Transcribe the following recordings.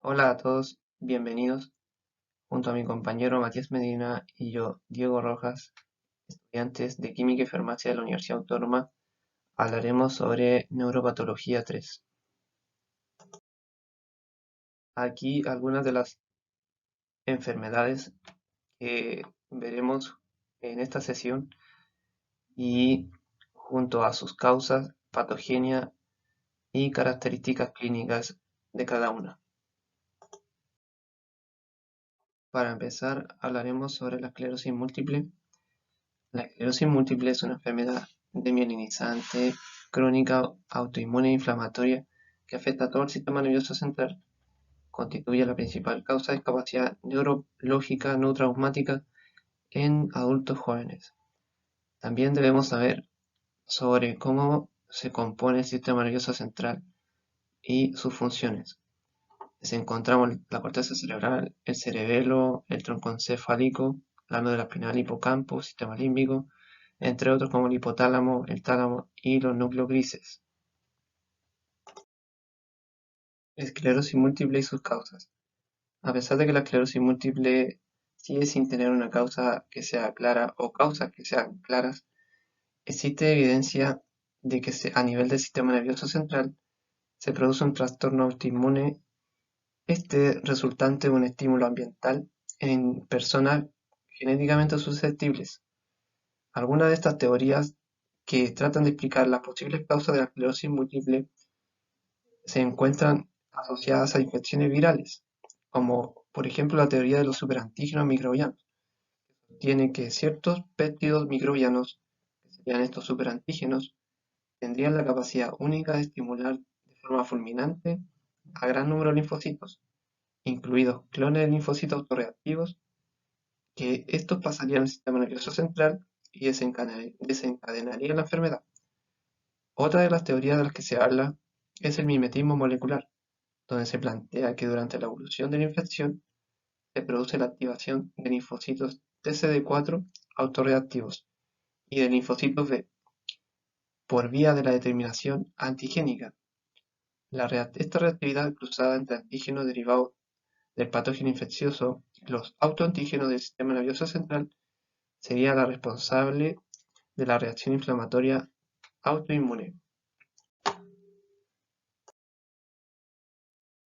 Hola a todos, bienvenidos. Junto a mi compañero Matías Medina y yo, Diego Rojas, estudiantes de Química y Farmacia de la Universidad Autónoma, hablaremos sobre Neuropatología 3. Aquí algunas de las enfermedades que veremos en esta sesión y junto a sus causas, patogenia y características clínicas de cada una. Para empezar, hablaremos sobre la esclerosis múltiple. La esclerosis múltiple es una enfermedad demielinizante, crónica, autoinmune e inflamatoria que afecta a todo el sistema nervioso central. Constituye la principal causa de discapacidad neurológica no traumática en adultos jóvenes. También debemos saber sobre cómo se compone el sistema nervioso central y sus funciones. Encontramos la corteza cerebral, el cerebelo, el tronco encefálico, la médula espinal, hipocampo, sistema límbico, entre otros como el hipotálamo, el tálamo y los núcleos grises. Esclerosis múltiple y sus causas. A pesar de que la esclerosis múltiple sigue sin tener una causa que sea clara o causas que sean claras, existe evidencia de que a nivel del sistema nervioso central se produce un trastorno autoinmune, este resultante de un estímulo ambiental en personas genéticamente susceptibles. Algunas de estas teorías que tratan de explicar las posibles causas de la esclerosis múltiple se encuentran asociadas a infecciones virales, como por ejemplo la teoría de los superantígenos microbianos. Tiene que ciertos péptidos microbianos, que serían estos superantígenos, tendrían la capacidad única de estimular de forma fulminante a gran número de linfocitos, incluidos clones de linfocitos autorreactivos, que estos pasarían al sistema nervioso central y desencadenarían la enfermedad. Otra de las teorías de las que se habla es el mimetismo molecular, donde se plantea que durante la evolución de la infección se produce la activación de linfocitos TCD4 autorreactivos y de linfocitos B por vía de la determinación antigénica. Esta reactividad cruzada entre antígenos derivados del patógeno infeccioso y los autoantígenos del sistema nervioso central sería la responsable de la reacción inflamatoria autoinmune.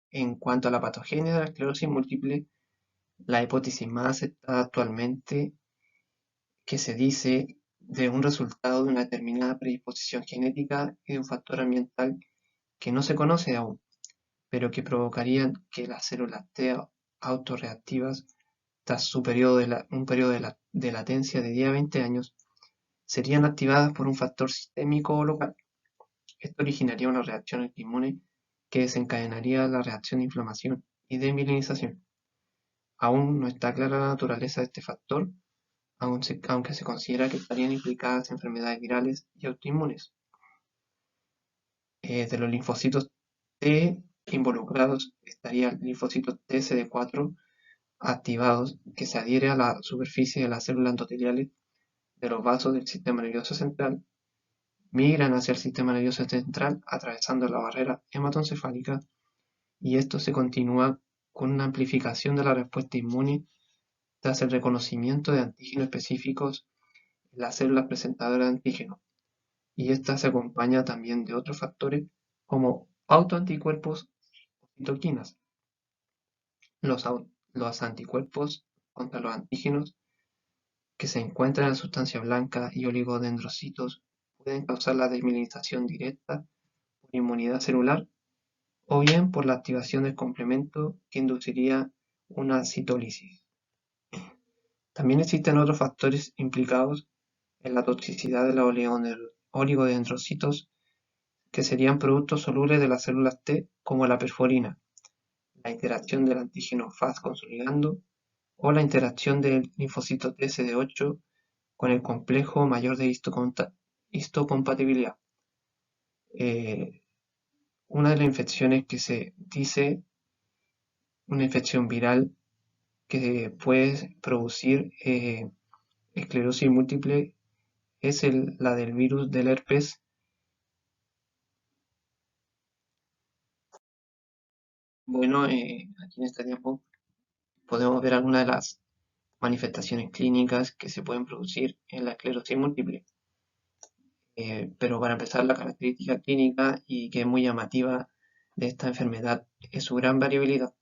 En cuanto a la patogenia de la esclerosis múltiple, la hipótesis más aceptada actualmente que se dice de un resultado de una determinada predisposición genética y de un factor ambiental que no se conoce aún, pero que provocarían que las células T autorreactivas, tras un periodo de latencia de 10 a 20 años, serían activadas por un factor sistémico o local. Esto originaría una reacción autoinmune que desencadenaría la reacción de inflamación y desmielinización. Aún no está clara la naturaleza de este factor, aunque se considera que estarían implicadas enfermedades virales y autoinmunes. De los linfocitos T involucrados estaría el linfocito TCD4 activados que se adhiere a la superficie de las células endoteliales de los vasos del sistema nervioso central, migran hacia el sistema nervioso central atravesando la barrera hematoencefálica y esto se continúa con una amplificación de la respuesta inmune tras el reconocimiento de antígenos específicos en las células presentadoras de antígenos, y esta se acompaña también de otros factores como autoanticuerpos o citoquinas. Los anticuerpos contra los antígenos que se encuentran en la sustancia blanca y oligodendrocitos pueden causar la desmielinización directa por inmunidad celular o bien por la activación del complemento que induciría una citólisis. También existen otros factores implicados en la toxicidad de los oligodendrocitos que serían productos solubles de las células T como la perforina, la interacción del antígeno Faz con su ligando o la interacción del linfocito TCD8 con el complejo mayor de histocompatibilidad. Eh, una de las infecciones que se dice, una infección viral que puede producir esclerosis múltiple es la del virus del herpes Bueno, aquí en este tiempo podemos ver algunas de las manifestaciones clínicas que se pueden producir en la esclerosis múltiple. Pero para empezar, la característica clínica y que es muy llamativa de esta enfermedad es su gran variabilidad,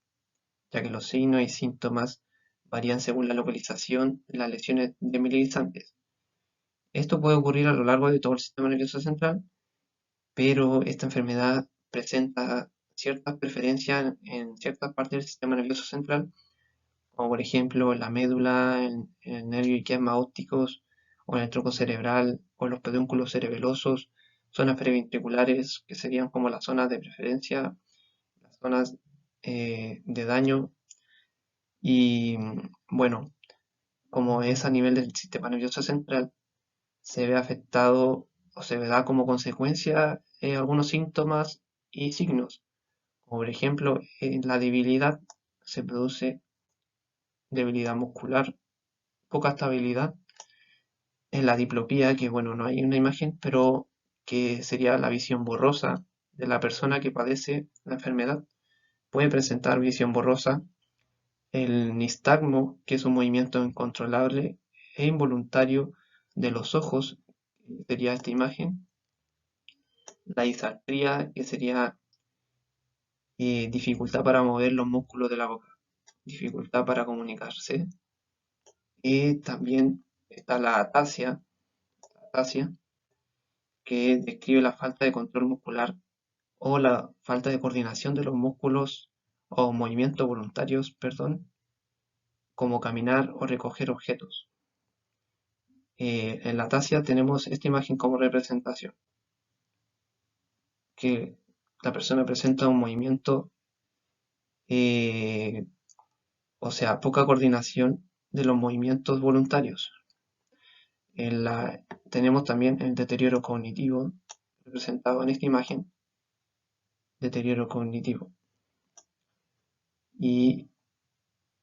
ya que los signos y síntomas varían según la localización de las lesiones demielinizantes. Esto puede ocurrir a lo largo de todo el sistema nervioso central, pero esta enfermedad presenta ciertas preferencias en ciertas partes del sistema nervioso central, como por ejemplo la médula, el nervio y quiasma ópticos, o en el tronco cerebral, o los pedúnculos cerebelosos, zonas preventriculares, que serían como las zonas de preferencia, las zonas de daño, y bueno, como es a nivel del sistema nervioso central, se ve afectado o se da como consecuencia algunos síntomas y signos, como por ejemplo en la debilidad se produce debilidad muscular, poca estabilidad, en la diplopía, que bueno, no hay una imagen, pero que sería la visión borrosa de la persona que padece la enfermedad, puede presentar visión borrosa, el nistagmo, que es un movimiento incontrolable e involuntario de los ojos, sería esta imagen, la disartría, que sería dificultad para mover los músculos de la boca, dificultad para comunicarse. Y también está la atasia, que describe la falta de control muscular o la falta de coordinación de los músculos o movimientos voluntarios, perdón, como caminar o recoger objetos. En la atasia tenemos esta imagen como representación, que la persona presenta un movimiento, eh, o sea, poca coordinación de los movimientos voluntarios. Tenemos también el deterioro cognitivo representado en esta imagen, deterioro cognitivo. Y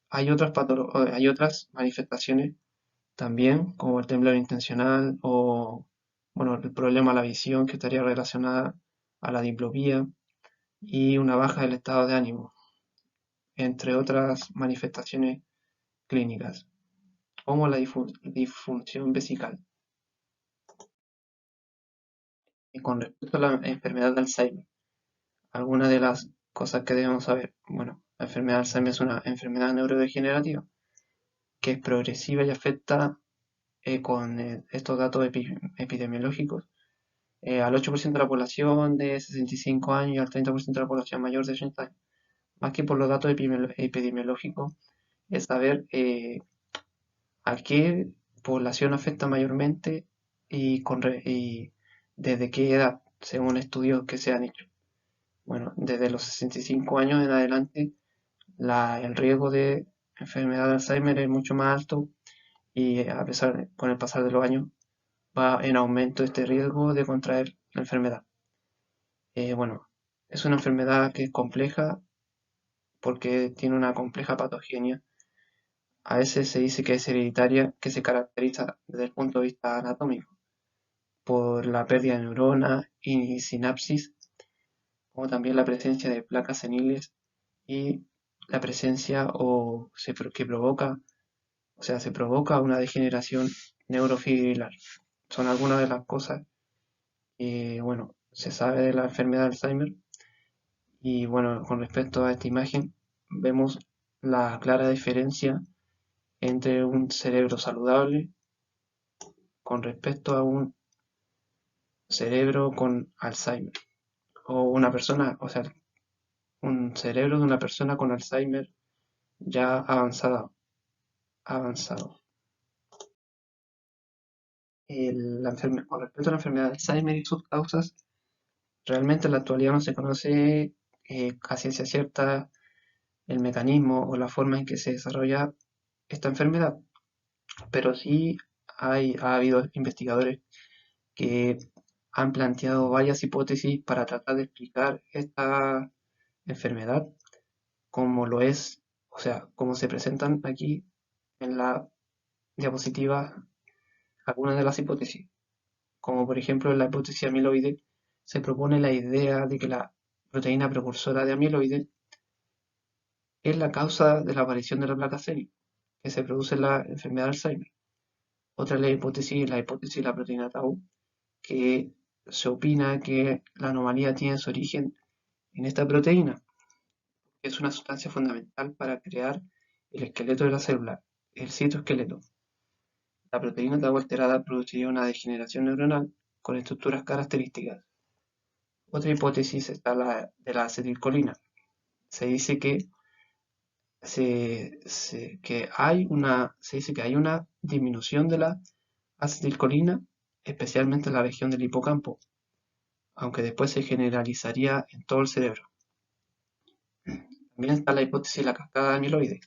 hay otras manifestaciones también, como el temblor intencional o bueno, el problema a la visión que estaría relacionada a la diplopía y una baja del estado de ánimo, entre otras manifestaciones clínicas, como la disfunción vesical. Y con respecto a la enfermedad de Alzheimer, algunas de las cosas que debemos saber. Bueno, la enfermedad de Alzheimer es una enfermedad neurodegenerativa que es progresiva y afecta con estos datos epidemiológicos al 8% de la población de 65 años y al 30% de la población mayor de 80 años. Más que por los datos epidemiológicos, es saber a qué población afecta mayormente y desde qué edad, según estudios que se han hecho. Bueno, desde los 65 años en adelante, el riesgo de enfermedad de Alzheimer es mucho más alto y con el pasar de los años va en aumento este riesgo de contraer la enfermedad. Bueno, es una enfermedad que es compleja porque tiene una compleja patogenia. A veces se dice que es hereditaria, que se caracteriza desde el punto de vista anatómico por la pérdida de neuronas y sinapsis, como también la presencia de placas seniles y la presencia que provoca, o sea, se provoca una degeneración neurofibrilar. Son algunas de las cosas que, bueno, se sabe de la enfermedad de Alzheimer. Y bueno, con respecto a esta imagen, vemos la clara diferencia entre un cerebro saludable con respecto a un cerebro con Alzheimer. O una persona, o sea, un cerebro de una persona con Alzheimer ya avanzado. Con respecto a la enfermedad de Alzheimer y sus causas, realmente en la actualidad no se conoce a ciencia cierta el mecanismo o la forma en que se desarrolla esta enfermedad, pero sí ha habido investigadores que han planteado varias hipótesis para tratar de explicar esta enfermedad, como lo es, o sea, como se presentan aquí en la diapositiva algunas de las hipótesis, como por ejemplo en la hipótesis amiloide, se propone la idea de que la proteína precursora de amiloide es la causa de la aparición de la placa senil, que se produce en la enfermedad de Alzheimer. Otra es la hipótesis de la proteína tau, que se opina que la anomalía tiene su origen en esta proteína, que es una sustancia fundamental para crear el esqueleto de la célula, el citoesqueleto. La proteína tau alterada produciría una degeneración neuronal con estructuras características. Otra hipótesis está la de la acetilcolina. Se dice que se dice que hay una disminución de la acetilcolina, especialmente en la región del hipocampo, aunque después se generalizaría en todo el cerebro. También está la hipótesis de la cascada de amiloide.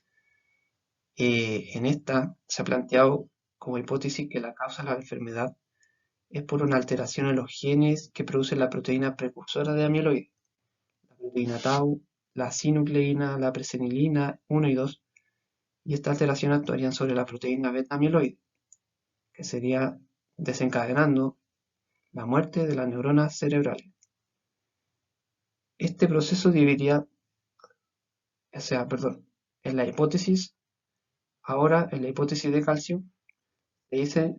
En esta se ha planteado como hipótesis que la causa de la enfermedad es por una alteración en los genes que producen la proteína precursora de amiloide, la proteína tau, la sinucleína, la presenilina 1 y 2, y esta alteración actuaría sobre la proteína beta amiloide, que sería desencadenando la muerte de las neuronas cerebrales. Este proceso dividiría, en la hipótesis, ahora en la hipótesis de calcio, se dice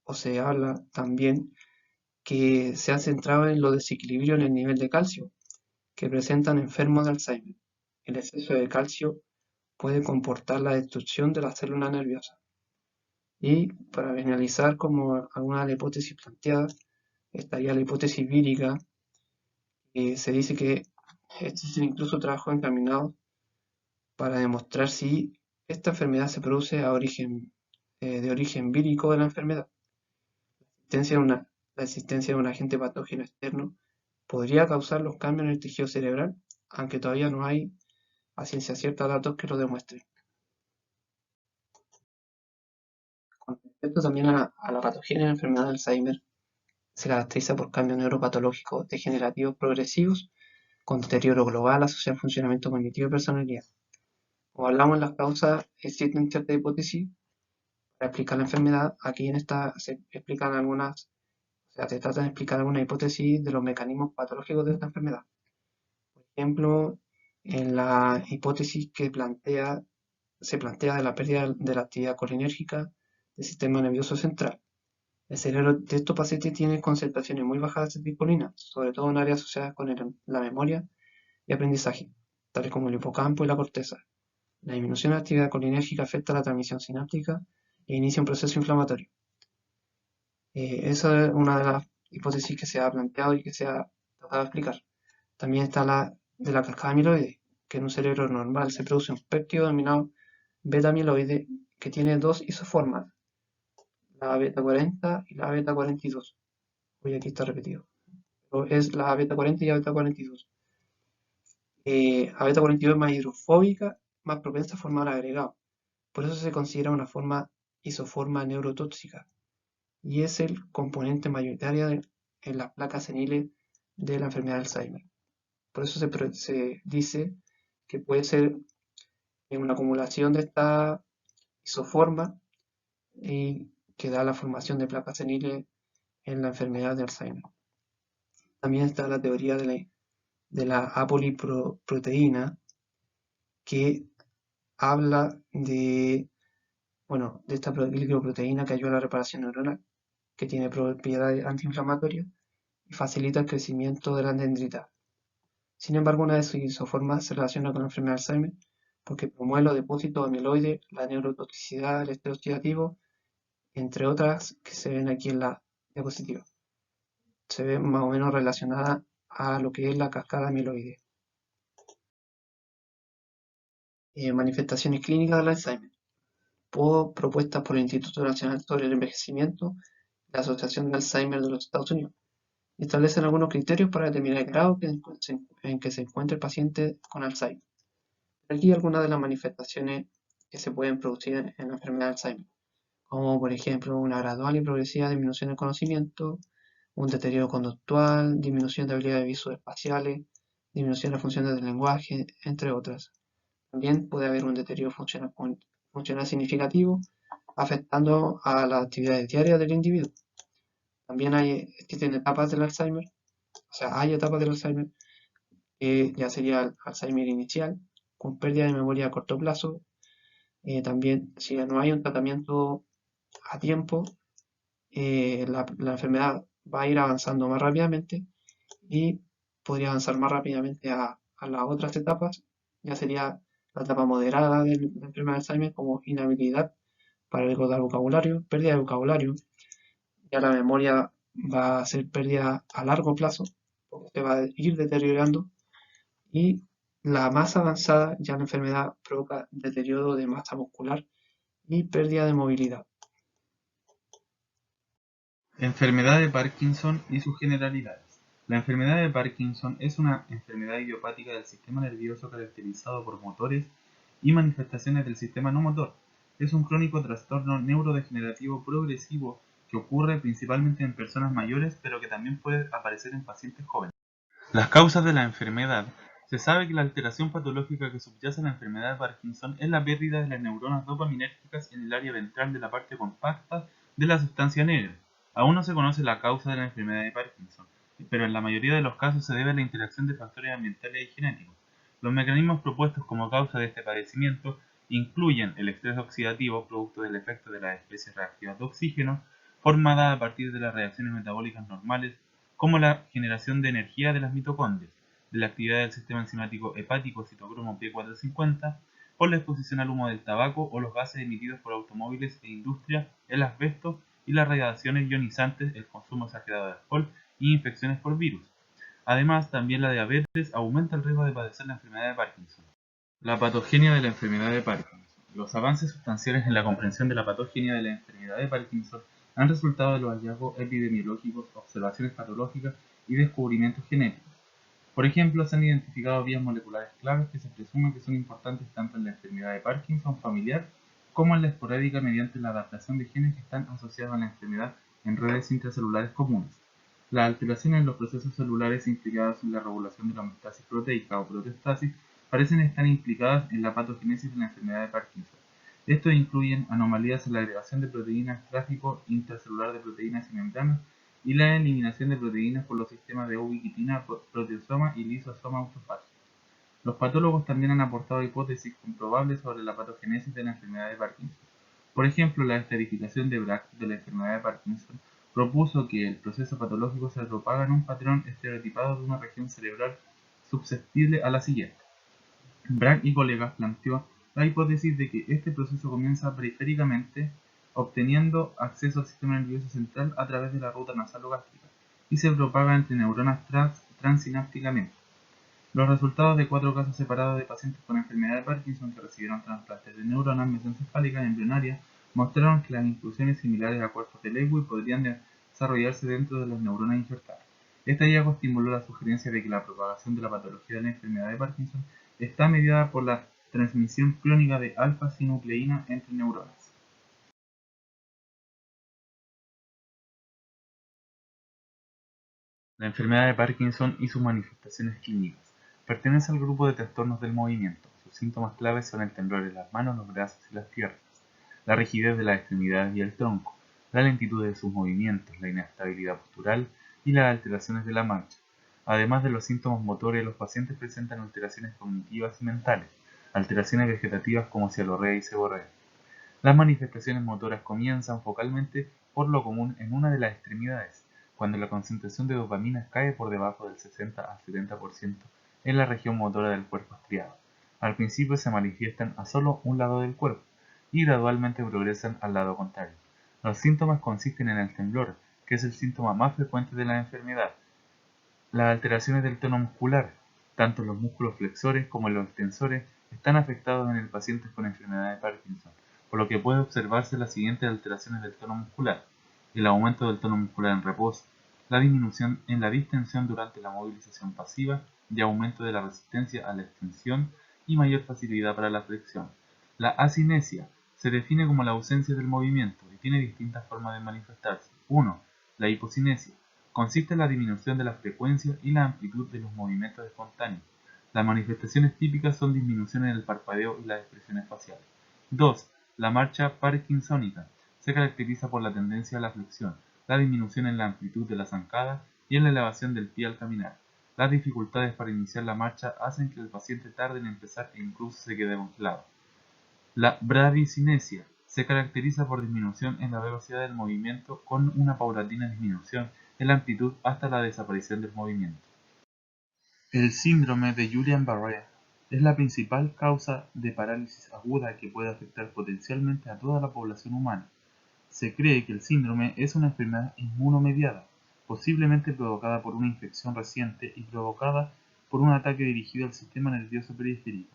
o se habla también que se ha centrado en los desequilibrios en el nivel de calcio que presentan enfermos de Alzheimer. El exceso de calcio puede comportar la destrucción de las células nerviosas. Y para finalizar, como alguna de las hipótesis planteadas, estaría la hipótesis vírica, que se dice que existen incluso trabajos encaminados para demostrar si esta enfermedad se produce de origen vírico de la enfermedad. La existencia de un agente patógeno externo podría causar los cambios en el tejido cerebral, aunque todavía no hay a ciencia cierta datos que lo demuestren. Con respecto también a la patogenia de la enfermedad de Alzheimer, se caracteriza por cambios neuropatológicos degenerativos progresivos con deterioro global asociado al funcionamiento cognitivo y personalidad. Como hablamos en las causas, existen ciertas hipótesis para explicar la enfermedad. Aquí en esta se explican algunas, o sea, se trata de explicar algunas hipótesis de los mecanismos patológicos de esta enfermedad. Por ejemplo, en la hipótesis que se plantea de la pérdida de la actividad colinérgica del sistema nervioso central. El cerebro de estos pacientes tiene concentraciones muy bajas de acetilcolina, sobre todo en áreas asociadas con la memoria y aprendizaje, tales como el hipocampo y la corteza. La disminución de la actividad colinérgica afecta la transmisión sináptica e inicia un proceso inflamatorio. Esa es una de las hipótesis que se ha planteado y que se ha tratado de explicar. También está la de la cascada amiloide, que en un cerebro normal se produce un péptido denominado beta-amiloide que tiene dos isoformas, la beta 40 y la beta 42. Hoy aquí está repetido. Pero es la beta 40 y la beta 42. La beta 42 es más hidrofóbica, más propensa a formar agregados. Por eso se considera una forma isoforma neurotóxica y es el componente mayoritario en las placas seniles de la enfermedad de Alzheimer. Por eso se dice que puede ser una acumulación de esta isoforma y que da la formación de placas seniles en la enfermedad de Alzheimer. También está la teoría de la apoliproteína, que habla de esta glicoproteína que ayuda a la reparación neuronal, que tiene propiedades antiinflamatorias y facilita el crecimiento de la dendrita. Sin embargo, una de sus isoformas se relaciona con la enfermedad de Alzheimer porque promueve los depósitos amiloide, la neurotoxicidad, el estrés oxidativo, entre otras que se ven aquí en la diapositiva. Se ve más o menos relacionada a lo que es la cascada amiloide. Manifestaciones clínicas del Alzheimer. Propuestas por el Instituto Nacional sobre el Envejecimiento y la Asociación de Alzheimer de los Estados Unidos. Establecen algunos criterios para determinar el grado en que se encuentra el paciente con Alzheimer. Aquí algunas de las manifestaciones que se pueden producir en la enfermedad de Alzheimer, como por ejemplo una gradual y progresiva disminución del conocimiento, un deterioro conductual, disminución de habilidades visoespaciales, disminución de las funciones del lenguaje, entre otras. También puede haber un deterioro funcional significativo, afectando a las actividades diarias del individuo. También existen etapas del Alzheimer, o sea, hay etapas del Alzheimer que ya sería el Alzheimer inicial, con pérdida de memoria a corto plazo. También, si no hay un tratamiento a tiempo, la enfermedad va a ir avanzando más rápidamente y podría avanzar más rápidamente a las otras etapas. Ya sería la etapa moderada de la enfermedad de Alzheimer, como inhabilidad para recordar vocabulario, pérdida de vocabulario. Ya la memoria va a ser pérdida a largo plazo, porque se va a ir deteriorando. Y la más avanzada, ya la enfermedad provoca deterioro de masa muscular y pérdida de movilidad. Enfermedad de Parkinson y sus generalidades. La enfermedad de Parkinson es una enfermedad idiopática del sistema nervioso caracterizado por motores y manifestaciones del sistema no motor. Es un crónico trastorno neurodegenerativo progresivo que ocurre principalmente en personas mayores, pero que también puede aparecer en pacientes jóvenes. Las causas de la enfermedad. Se sabe que la alteración patológica que subyace a la enfermedad de Parkinson es la pérdida de las neuronas dopaminérgicas en el área ventral de la parte compacta de la sustancia negra. Aún no se conoce la causa de la enfermedad de Parkinson, pero en la mayoría de los casos se debe a la interacción de factores ambientales y genéticos. Los mecanismos propuestos como causa de este padecimiento incluyen el estrés oxidativo, producto del efecto de las especies reactivas de oxígeno, formada a partir de las reacciones metabólicas normales, como la generación de energía de las mitocondrias, de la actividad del sistema enzimático hepático citocromo P450, por la exposición al humo del tabaco o los gases emitidos por automóviles e industria, el asbesto y las radiaciones ionizantes, el consumo exagerado de alcohol y infecciones por virus. Además, también la diabetes aumenta el riesgo de padecer la enfermedad de Parkinson. La patogenia de la enfermedad de Parkinson. Los avances sustanciales en la comprensión de la patogenia de la enfermedad de Parkinson han resultado de los hallazgos epidemiológicos, observaciones patológicas y descubrimientos genéticos. Por ejemplo, se han identificado vías moleculares claves que se presume que son importantes tanto en la enfermedad de Parkinson familiar como en la esporádica mediante la adaptación de genes que están asociados a la enfermedad en redes intracelulares comunes. Las alteraciones en los procesos celulares implicadas en la regulación de la homeostasis proteica o proteostasis parecen estar implicadas en la patogénesis de la enfermedad de Parkinson. Estos incluyen anomalías en la agregación de proteínas, tráfico intracelular de proteínas y membranas, y la eliminación de proteínas por los sistemas de ubiquitina, proteasoma y lisosoma autofágicos. Los patólogos también han aportado hipótesis comprobables sobre la patogénesis de la enfermedad de Parkinson. Por ejemplo, la estratificación de Bragg de la enfermedad de Parkinson propuso que el proceso patológico se propaga en un patrón estereotipado de una región cerebral susceptible a la siguiente. Bragg y colegas planteó la hipótesis de que este proceso comienza periféricamente, obteniendo acceso al sistema nervioso central a través de la ruta nasal-gástrica y se propaga entre neuronas transinápticamente. Los resultados de 4 casos separados de pacientes con enfermedad de Parkinson que recibieron trasplantes de neuronas mesencefálicas embrionarias mostraron que las inclusiones similares a cuerpos de Lewy podrían desarrollarse dentro de las neuronas injertadas. Este hallazgo estimuló la sugerencia de que la propagación de la patología de la enfermedad de Parkinson está mediada por la transmisión crónica de alfa-sinucleína entre neuronas. La enfermedad de Parkinson y sus manifestaciones clínicas. Pertenece al grupo de trastornos del movimiento. Sus síntomas claves son el temblor en las manos, los brazos y las piernas, la rigidez de las extremidades y el tronco, la lentitud de sus movimientos, la inestabilidad postural y las alteraciones de la marcha. Además de los síntomas motores, los pacientes presentan alteraciones cognitivas y mentales, alteraciones vegetativas como cialorrea y seborrea. Las manifestaciones motoras comienzan focalmente por lo común en una de las extremidades, cuando la concentración de dopamina cae por debajo del 60 al 70% en la región motora del cuerpo estriado. Al principio se manifiestan a solo un lado del cuerpo y gradualmente progresan al lado contrario. Los síntomas consisten en el temblor, que es el síntoma más frecuente de la enfermedad, las alteraciones del tono muscular, tanto los músculos flexores como los extensores, están afectados en el paciente con enfermedad de Parkinson, por lo que puede observarse las siguientes alteraciones del tono muscular: el aumento del tono muscular en reposo, la disminución en la distensión durante la movilización pasiva y aumento de la resistencia a la extensión y mayor facilidad para la flexión. La asinesia se define como la ausencia del movimiento y tiene distintas formas de manifestarse. 1. La hipocinesia consiste en la disminución de la frecuencia y la amplitud de los movimientos espontáneos. Las manifestaciones típicas son disminución en el parpadeo y las expresiones faciales. 2. La marcha parkinsónica se caracteriza por la tendencia a la flexión, la disminución en la amplitud de la zancada y en la elevación del pie al caminar. Las dificultades para iniciar la marcha hacen que el paciente tarde en empezar e incluso se quede congelado. La bradicinesia se caracteriza por disminución en la velocidad del movimiento con una paulatina disminución en la amplitud hasta la desaparición del movimiento. El síndrome de Guillain-Barré es la principal causa de parálisis aguda que puede afectar potencialmente a toda la población humana. Se cree que el síndrome es una enfermedad inmunomediada, posiblemente provocada por una infección reciente y provocada por un ataque dirigido al sistema nervioso periférico.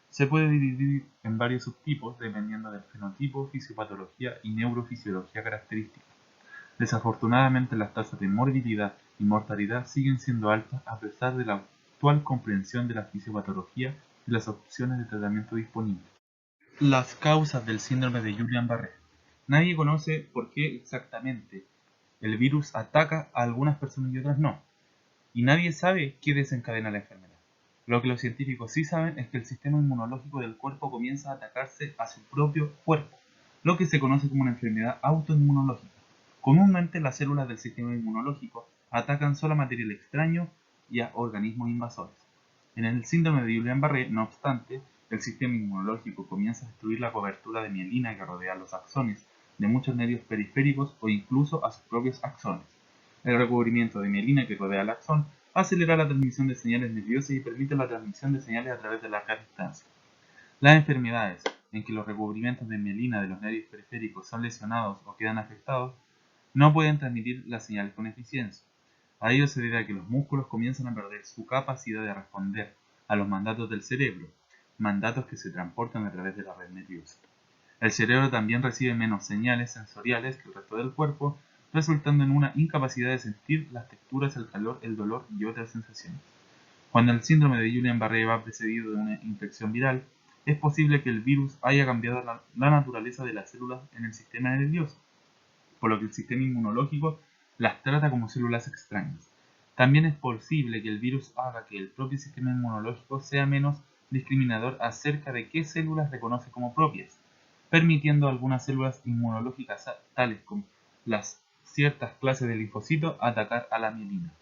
Se puede dividir en varios subtipos dependiendo del fenotipo, fisiopatología y neurofisiología característica. Desafortunadamente, las tasas de morbilidad y mortalidad siguen siendo altas a pesar de la actual comprensión de la fisiopatología y las opciones de tratamiento disponibles. Las causas del síndrome de Guillain-Barré. Nadie conoce por qué exactamente el virus ataca a algunas personas y otras no, y nadie sabe qué desencadena la enfermedad. Lo que los científicos sí saben es que el sistema inmunológico del cuerpo comienza a atacarse a su propio cuerpo, lo que se conoce como una enfermedad autoinmunológica. Comúnmente las células del sistema inmunológico atacan solo a material extraño y a organismos invasores. En el síndrome de Guillain-Barré, no obstante, el sistema inmunológico comienza a destruir la cobertura de mielina que rodea los axones de muchos nervios periféricos o incluso a sus propios axones. El recubrimiento de mielina que rodea el axón acelera la transmisión de señales nerviosas y permite la transmisión de señales a través de larga distancia. Las enfermedades en que los recubrimientos de mielina de los nervios periféricos son lesionados o quedan afectados no pueden transmitir las señales con eficiencia. A ello se debe a que los músculos comienzan a perder su capacidad de responder a los mandatos del cerebro, mandatos que se transportan a través de la red nerviosa. El cerebro también recibe menos señales sensoriales que el resto del cuerpo, resultando en una incapacidad de sentir las texturas, el calor, el dolor y otras sensaciones. Cuando el síndrome de Guillain-Barré va precedido de una infección viral, es posible que el virus haya cambiado la naturaleza de las células en el sistema nervioso, por lo que el sistema inmunológico las trata como células extrañas. También es posible que el virus haga que el propio sistema inmunológico sea menos discriminador acerca de qué células reconoce como propias, permitiendo a algunas células inmunológicas tales como las ciertas clases de linfocitos atacar a la mielina.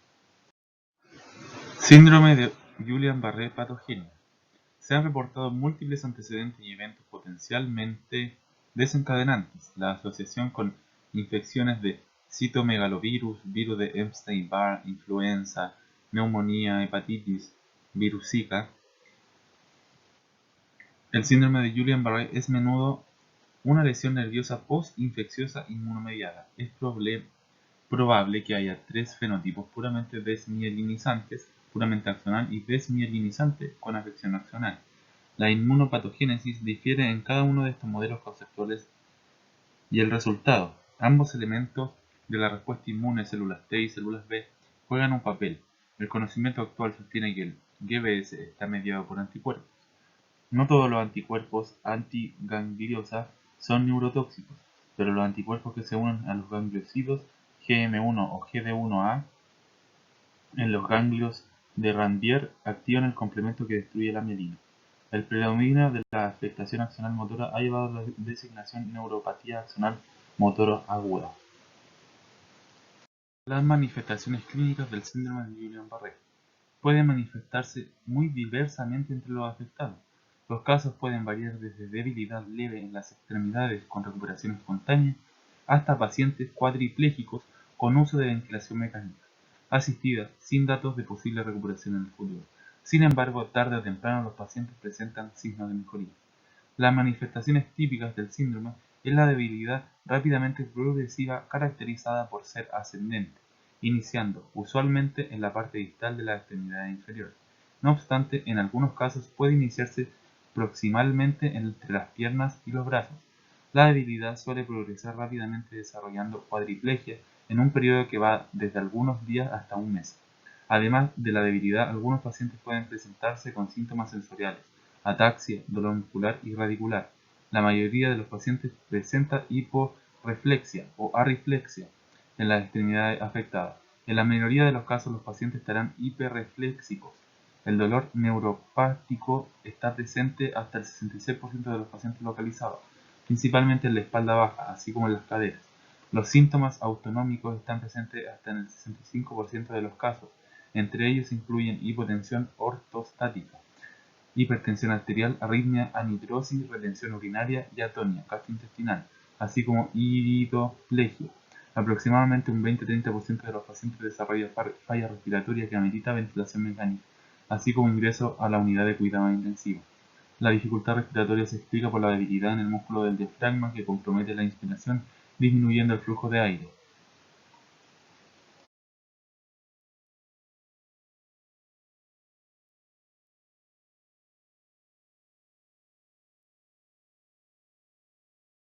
Síndrome de Guillain-Barré patogénico. Se han reportado múltiples antecedentes y eventos potencialmente desencadenantes. La asociación con infecciones de citomegalovirus, virus de Epstein-Barr, influenza, neumonía, hepatitis, virus Zika. El síndrome de Guillain-Barré es a menudo una lesión nerviosa post-infecciosa inmunomediada. Es probable que haya tres fenotipos puramente desmielinizantes, puramente axonal y desmielinizante con afección axonal. La inmunopatogénesis difiere en cada uno de estos modelos conceptuales y el resultado. Ambos elementos de la respuesta inmune, células T y células B, juegan un papel. El conocimiento actual sostiene que el GBS está mediado por anticuerpos. No todos los anticuerpos antigangliosa son neurotóxicos, pero los anticuerpos que se unen a los gangliosidos GM1 o GD1A en los ganglios de Ranvier activan el complemento que destruye la mielina. El predominio de la afectación axonal motora ha llevado a la designación neuropatía axonal motora aguda. Las manifestaciones clínicas del síndrome de Guillain-Barré pueden manifestarse muy diversamente entre los afectados. Los casos pueden variar desde debilidad leve en las extremidades con recuperación espontánea hasta pacientes cuadriplégicos con uso de ventilación mecánica asistida sin datos de posible recuperación en el futuro. Sin embargo, tarde o temprano los pacientes presentan signos de mejoría. Las manifestaciones típicas del síndrome es la debilidad rápidamente progresiva caracterizada por ser ascendente, iniciando usualmente en la parte distal de la extremidad inferior. No obstante, en algunos casos puede iniciarse proximalmente entre las piernas y los brazos. La debilidad suele progresar rápidamente desarrollando cuadriplegia en un periodo que va desde algunos días hasta un mes. Además de la debilidad, algunos pacientes pueden presentarse con síntomas sensoriales, ataxia, dolor muscular y radicular. La mayoría de los pacientes presenta hiporreflexia o ariflexia en las extremidades afectadas. En la mayoría de los casos los pacientes estarán hiperreflexivos. El dolor neuropático está presente hasta el 66% de los pacientes localizados, principalmente en la espalda baja, así como en las caderas. Los síntomas autonómicos están presentes hasta en el 65% de los casos, Entre ellos incluyen hipotensión ortostática, hipertensión arterial, arritmia, anhidrosis, retención urinaria y atonia gastrointestinal, así como iridoplegia. Aproximadamente un 20-30% de los pacientes desarrolla falla respiratoria que amerita ventilación mecánica, así como ingreso a la unidad de cuidado intensivo. La dificultad respiratoria se explica por la debilidad en el músculo del diafragma que compromete la inspiración, disminuyendo el flujo de aire.